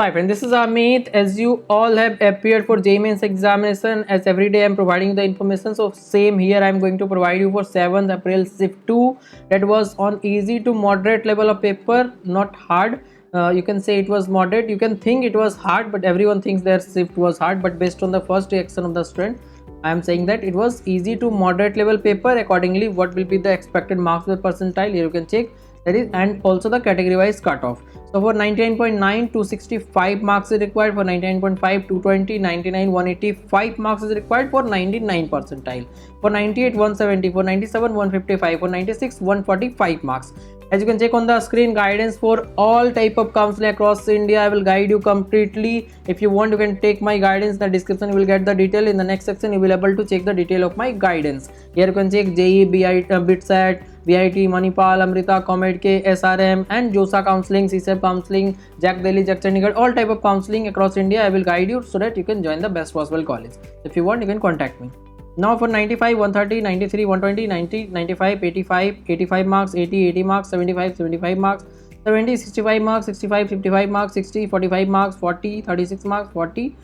Hi friend, this is Amit. As you all have appeared for JEE Mains examination, as every day I am providing the information, so same here I am going to provide you for 7th April Shift 2. That was on easy to moderate level of paper, not hard. You can say it was moderate. You can think it was hard, but everyone thinks their shift was hard. But based on the first reaction of the student, I am saying that it was easy to moderate level paper. Accordingly, what will be the expected marks per percentile? Here you can check that is, and also the category wise cutoff. So for 99.9, 265 marks is required. For 99.5, 220, 99, 185 marks is required for 99 percentile. For 98, 170. For 97, 155. For 96, 145 marks. As you can check on the screen, guidance for all type of counseling across India. I will guide you completely. If you want, you can take my guidance. In the description you will get the detail. In the next section you will able to check the detail of my guidance. Here you can check JEE, BITSAT, VIT, Manipal, Amrita, COMEDK, SRM and JOSA counseling, CSEP counseling, Jack Delhi, Jack Chandigarh, all type of counseling across India. I will guide you so that you can join the best possible college. If you want, you can contact me. Now for 95, 130, 93, 120, 90, 95, 85, 85 marks, 80, 80 marks, 75, 75 marks, 70, 65 marks, 65, 55 marks, 60, 45 marks, 40, 36 marks, 40,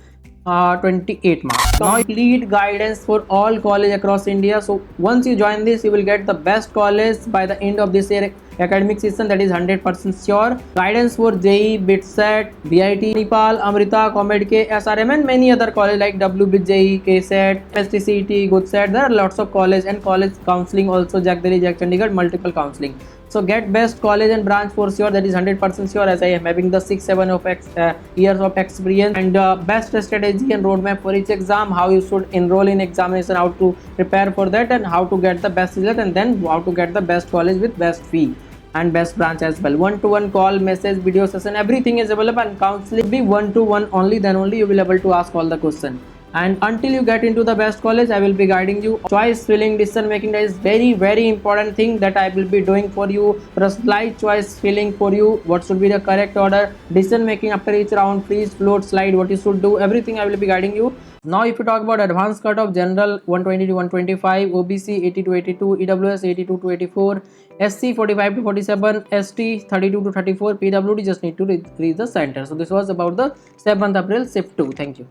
28 marks. Complete guidance for all college across India. So once you join this, you will get the best college by the end of this year academic season. That is 100% sure. Guidance for JEE, BITSAT, VIT, Nepal, Amrita, COMEDK, SRM and many other colleges like WBJEE, KSET, STCET, GoodSET. There are lots of college and college counseling also, Jack Delhi, Jack Chandigarh, multiple counseling. So get best college and branch for sure. That is 100% sure, as I am having the 6-7 of years of experience and best strategy and roadmap for each exam, how you should enroll in examination, how to prepare for that and how to get the best result, and then how to get the best college with best fee and best branch as well. One-to-one call, message, video session, everything is available, and counseling be one-to-one only. Then only you will able to ask all the question. And until you get into the best college, I will be guiding you. Choice filling, decision making, that is very important thing that I will be doing for you. Personalized choice filling for you. What should be the correct order? Decision making after each round, freeze, float, slide, what you should do. Everything I will be guiding you. Now if you talk about advanced cutoff, general 120 to 125, OBC 80 to 82, EWS 82 to 84, SC 45 to 47, ST 32 to 34, PWD just need to reach the center. So this was about the 7th April Shift 2. Thank you.